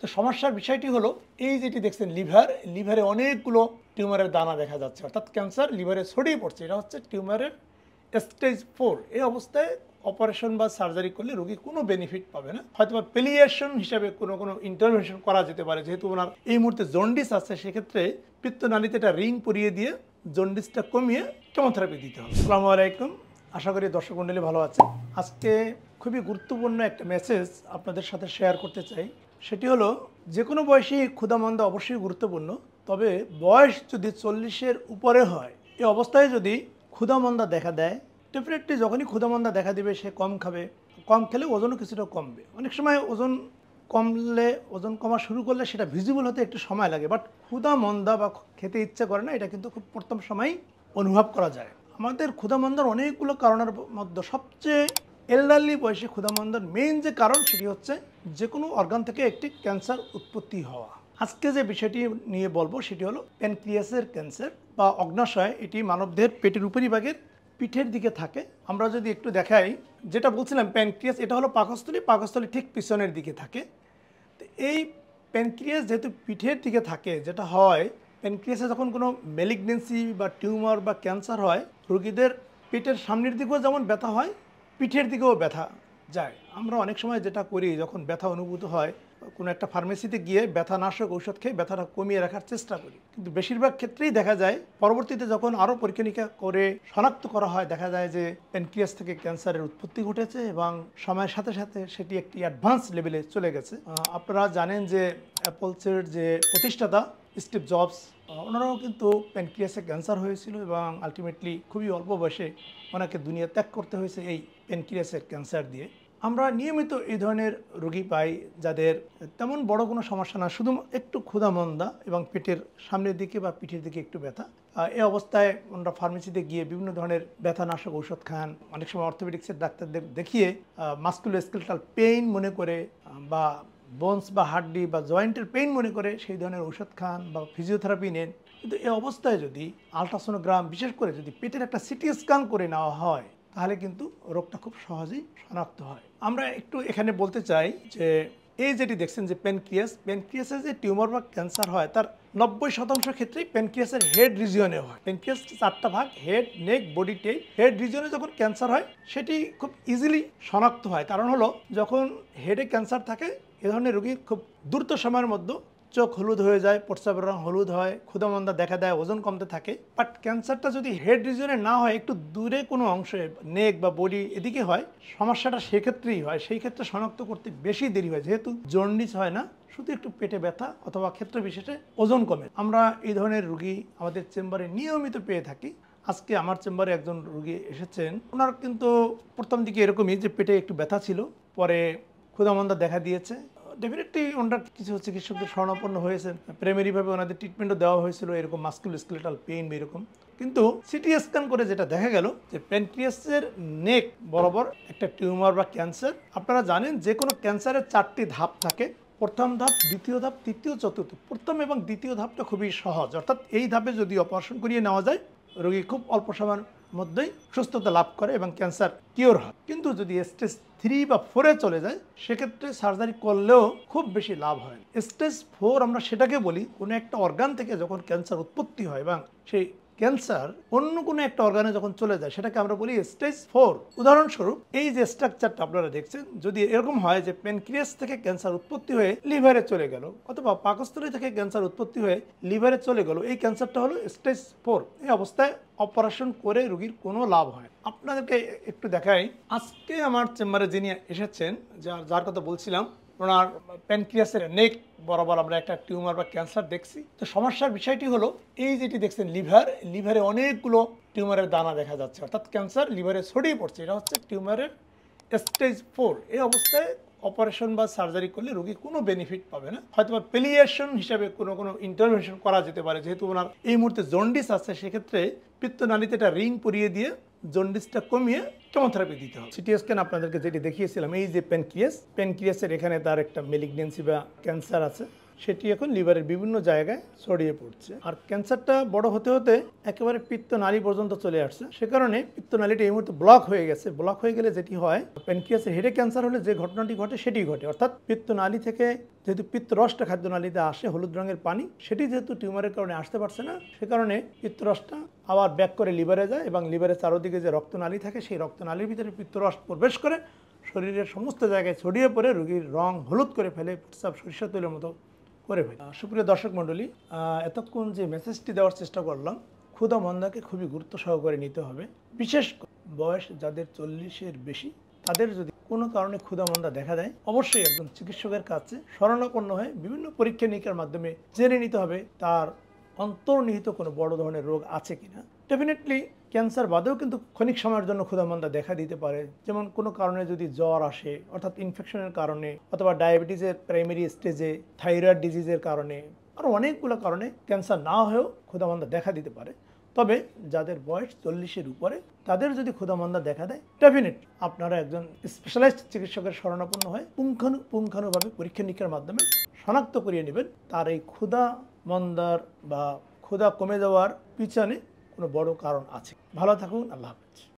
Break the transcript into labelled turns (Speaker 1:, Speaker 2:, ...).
Speaker 1: তো সমস্যার বিষয়টি হলো এই যেটি দেখছেন লিভারে অনেকগুলো টিউমারের দানা দেখা যাচ্ছে, অর্থাৎ ক্যান্সার লিভারে ছড়িয়ে পড়ছে। এটা হচ্ছে টিউমারের স্টেজ 4। এই অবস্থায় অপারেশন বা সার্জারি করলে রোগী কোনো বেনিফিট পাবে না, হয়তো বা পেলিয়েশন হিসাবে কোনো ইন্টারভেনশন করা যেতে পারে। যেহেতু ওনার এই মুহূর্তে জন্ডিস আছে, সেক্ষেত্রে পিত্তনালীতে একটা রিং পরিয়ে দিয়ে জন্ডিসটা কমিয়ে কেমোথেরাপি দিতে হবে। আসসালামু আলাইকুম, আশা করি দর্শক মণ্ডলী ভালো আছে। আজকে খুবই গুরুত্বপূর্ণ একটা মেসেজ আপনাদের সাথে শেয়ার করতে চাই। সেটি হলো, যে কোনো বয়সী ক্ষুধামন্দা অবশ্যই গুরুত্বপূর্ণ, তবে বয়স যদি 40-এর উপরে হয়, এই অবস্থায় যদি ক্ষুধামন্দা দেখা দেয়, ডেফিনেটলি যখনই ক্ষুধামন্দা দেখা দিবে সে কম খাবে, কম খেলে ওজনও কিছুটা কমবে। অনেক সময় ওজন কমা শুরু করলে সেটা ভিজিবল হতে একটু সময় লাগে, বাট ক্ষুধামন্দা বা খেতে ইচ্ছে করে না, এটা কিন্তু খুব প্রথম সময় অনুভব করা যায়। আমাদের ক্ষুধামন্দার অনেকগুলো কারণের মধ্যে সবচেয়ে এল্ডারলি বয়সে ক্ষুধামন্দার মেইন যে কারণ, সেটি হচ্ছে যে কোনো অর্গান থেকে একটি ক্যান্সার উৎপত্তি হওয়া। আজকে যে বিষয়টি নিয়ে বলবো সেটি হলো প্যানক্রিয়াসের ক্যান্সার বা অগ্নাশয়। এটি মানবদেহের পেটের উপরিভাগের পিঠের দিকে থাকে। আমরা যদি একটু দেখাই, যেটা বলছিলাম প্যানক্রিয়াস, এটা হলো পাকস্থলী ঠিক পিছনের দিকে থাকে। তো এই প্যানক্রিয়াস যেহেতু পিঠের দিকে থাকে, যেটা হয় প্যানক্রিয়াসে যখন কোনো ম্যালিগনেন্সি বা টিউমার বা ক্যান্সার হয়, রোগীদের পেটের সামনের দিকেও যেমন ব্যথা হয়, পিঠের দিকেও ব্যথা যায়। আমরা অনেক সময় যেটা করি, যখন ব্যথা অনুভূত হয়, কোনো একটা ফার্মেসিতে গিয়ে ব্যথানাশক ঔষধ খেয়ে ব্যথাটা কমিয়ে রাখার চেষ্টা করি, কিন্তু বেশিরভাগ ক্ষেত্রেই দেখা যায় পরবর্তীতে যখন আরও পরীক্ষা নিরীক্ষা করে শনাক্ত করা হয়, দেখা যায় যে প্যানক্রিয়াস থেকে ক্যান্সারের উৎপত্তি ঘটেছে এবং সময়ের সাথে সাথে সেটি একটি অ্যাডভান্স লেভেলে চলে গেছে। আপনারা জানেন যে অ্যাপলসের যে প্রতিষ্ঠাতা স্টিভ জবস, ওনারাও কিন্তু প্যানক্রিয়াসে ক্যান্সার হয়েছিল এবং আলটিমেটলি খুবই অল্প বয়সে ওনাকে দুনিয়া ত্যাগ করতে হয়েছে এই প্যানক্রিয়াসের ক্যান্সার দিয়ে। আমরা নিয়মিত এই ধরনের রোগী পাই যাদের তেমন বড় কোনো সমস্যা না, শুধু একটু ক্ষুধামন্দা এবং পেটের সামনের দিকে বা পিঠের দিকে একটু ব্যথা। এই অবস্থায় ওনারা ফার্মেসিতে গিয়ে বিভিন্ন ধরনের ব্যথানাশক ঔষধ খান, অনেক সময় অর্থোপেডিক্সের ডাক্তারদের দেখিয়ে মাস্কুলোস্কেলেটাল পেইন মনে করে বা বোনস বা হাড্ডি বা জয়েন্টের পেইন মনে করে সেই ধরনের ঔষধ খান বা ফিজিওথেরাপি নেন। কিন্তু এই অবস্থায় যদি আলট্রাসোনোগ্রাম, বিশেষ করে যদি পেটের একটা সিটি স্ক্যান করে নেওয়া হয়, তাহলে কিন্তু রোগটা খুব সহজেই শনাক্ত হয়। আমরা একটু এখানে বলতে চাই যে এই যেটি দেখছেন যে প্যানক্রিয়াসের যে টিউমার বা ক্যান্সার হয়, তার 90% ক্ষেত্রেই প্যানক্রিয়াসের হেড রিজিয়নে হয়। প্যানক্রিয়াস 4টা ভাগ, হেড, নেক, বডি, টেইল। হেড রিজিয়নে যখন ক্যান্সার হয়, সেটি খুব ইজিলি শনাক্ত হয়। কারণ হলো, যখন হেডে ক্যান্সার থাকে, এ ধরনের রোগীর খুব দ্রুত সময়ের মধ্যে চোখ হলুদ হয়ে যায়, প্রস্রাবের রং হলুদ হয়, ক্ষুধামন্দা দেখা দেয়, ওজন কমতে থাকে। বাট ক্যান্সারটা যদি হেড রিজনে না হয়, একটু দূরে কোনো অংশে, নেক বা বডি এদিকে হয়, সমস্যাটা সেক্ষেত্রেই হয়। সেই ক্ষেত্রে শনাক্ত করতে বেশি দেরি হয়, যেহেতু জন্ডিস হয় না, শুধু একটু পেটে ব্যথা অথবা ক্ষেত্র বিশেষে ওজন কমে। আমরা এই ধরনের রোগী আমাদের চেম্বারে নিয়মিত পেয়ে থাকি। আজকে আমার চেম্বারে একজন রোগী এসেছেন, ওনার কিন্তু প্রথম দিকে এরকমই যে পেটে একটু ব্যথা ছিল, পরে ক্ষুধামন্দা দেখা দিয়েছে। ডেফিনেটলি ওনারা কিছু চিকিৎসকদের শরণাপন্ন হয়েছেন, প্রাইমারিভাবে ওনাদের ট্রিটমেন্টও দেওয়া হয়েছিল এরকম মাস্কুলোস্কেলেটাল পেইন এরকম। কিন্তু সিটি স্ক্যান করে যেটা দেখা গেল যে প্যানক্রিয়াসের নেক বরাবর একটা টিউমার বা ক্যান্সার। আপনারা জানেন যে কোনো ক্যান্সারের 4টি ধাপ থাকে, প্রথম ধাপ, দ্বিতীয় ধাপ, তৃতীয়, চতুর্থ। প্রথম এবং দ্বিতীয় ধাপটা খুবই সহজ, অর্থাৎ এই ধাপে যদি অপারেশন করিয়ে নেওয়া যায়, রোগী খুব অল্প সময়ের মধ্যেই সুস্থতা লাভ করে এবং ক্যান্সার কিওর হয়। কিন্তু যদি স্টেজ 3 বা 4-এ চলে যায়, সেক্ষেত্রে সার্জারি করলেও খুব বেশি লাভ হয়। স্টেজ 4 আমরা সেটাকে বলি, কোনো একটা অর্গান থেকে যখন ক্যান্সার উৎপত্তি হয় এবং সেই ক্যান্সার অন্য কোনো একটা অর্গানে যখন চলে যায়, সেটাকে আমরা বলি স্টেজ 4। উদাহরণস্বরূপ এই যে স্ট্রাকচারটা আপনারা দেখছেন, যদি এরকম হয় যে প্যানক্রিয়াস থেকে ক্যান্সার উৎপত্তি হয়ে লিভারে চলে গেল, অথবা পাকস্থলী থেকে ক্যান্সার উৎপত্তি হয়ে লিভারে চলে গেল, এই ক্যান্সারটা হলো স্টেজ 4। এই অবস্থায় অপারেশন করে রোগীর কোনো লাভ হয়। আপনাদেরকে একটু দেখাই, আজকে আমার চেম্বারে যিনি এসেছেন, যার কথা বলছিলাম, ওনার প্যানক্রিয়াসের নেক বরাবর আমরা একটা টিউমার বা ক্যান্সার দেখছি। তো সমস্যার বিষয়টি হলো এই যেটি দেখছেন লিভারে অনেকগুলো টিউমারের দানা দেখা যাচ্ছে, অর্থাৎ ক্যান্সার লিভারে ছড়িয়ে পড়ছে। এটা হচ্ছে টিউমারের স্টেজ 4। এই অবস্থায় অপারেশন বা সার্জারি করলে রোগী কোনো বেনিফিট পাবে না, হয়তো বা পেলিয়েশন হিসাবে কোনো ইন্টারভেনশন করা যেতে পারে। যেহেতু ওনার এই মুহূর্তে জন্ডিস আছে, সেক্ষেত্রে পিত্তনালীতে একটা রিং পরিয়ে দিয়ে জন্ডিসটা কমিয়ে কেমোথেরাপি দিতে হবে। সিটি স্ক্যান আপনাদেরকে যেটি দেখিয়েছিলাম, এই যে প্যানক্রিয়াসের এখানে তার একটা ম্যালিগনেন্সি বা ক্যান্সার আছে, সেটি এখন লিভারের বিভিন্ন জায়গায় ছড়িয়ে পড়ছে। আর ক্যান্সারটা বড় হতে হতে একেবারে পিত্তনালী পর্যন্ত চলে আসছে। সে কারণে পিত্তনালীটা এই মুহূর্তে ব্লক হয়ে গেছে। ব্লক হয়ে গেলে যেটি হয়, প্যানক্রিয়াসের হেডে ক্যান্সার হলে যে ঘটনাটি ঘটে সেটি ঘটে, অর্থাৎ পিত্তনালী থেকে যেহেতু পিত্তরসটা খাদ্যনালীতে আসে হলুদ রঙের পানি, সেটি যেহেতু টিউমারের কারণে আসতে পারছে না, সে কারণে পিত্তরসটা আবার ব্যাক করে লিভারে যায় এবং লিভারের চারদিকে যে রক্তনালী থাকে সেই রক্তনালীর ভিতরে পিত্তরস প্রবেশ করে শরীরের সমস্ত জায়গায় ছড়িয়ে পড়ে রোগীর রং হলুদ করে ফেলে, প্রস্রাব সরিষা তেলের মতো করে ফেলে। সুপ্রিয় দর্শক মণ্ডলী, এতক্ষণ যে মেসেজটি দেওয়ার চেষ্টা করলাম, ক্ষুধা মন্দাকে খুবই গুরুত্ব সহকারে নিতে হবে। বিশেষ বয়স যাদের 40-এর বেশি, তাদের যদি কোনো কারণে ক্ষুধা মন্দা দেখা দেয়, অবশ্যই একজন চিকিৎসকের কাছে শরণাপন্ন হয়ে বিভিন্ন পরীক্ষা নিরীক্ষার মাধ্যমে জেনে নিতে হবে তার অন্তর্নিহিত কোনো বড় ধরনের রোগ আছে কিনা। ডেফিনেটলি ক্যান্সার বাদেও কিন্তু ক্ষণিক সময়ের জন্য ক্ষুধামন্দা দেখা দিতে পারে। যেমন কোনো কারণে যদি জ্বর আসে, অর্থাৎ ইনফেকশনের কারণে, অথবা ডায়াবেটিসের প্রাইমারি স্টেজে, থাইরয়েড ডিজিজের কারণে, আরও অনেকগুলো কারণে ক্যান্সার না হয়েও ক্ষুধামন্দা দেখা দিতে পারে। তবে যাদের বয়স 40-এর উপরে, তাদের যদি ক্ষুধামন্দা দেখা দেয়, ডেফিনেট আপনারা একজন স্পেশালাইজড চিকিৎসকের শরণাপন্ন হয়ে পুঙ্খানুপুঙ্খানুভাবে পরীক্ষা নিরীক্ষার মাধ্যমে শনাক্ত করিয়ে নেবেন তার এই ক্ষুধা মন্দার বা ক্ষুধা কমে যাওয়ার পিছনে কোনো বড় কারণ আছে। ভালো থাকুন, আল্লাহ হাফেজ।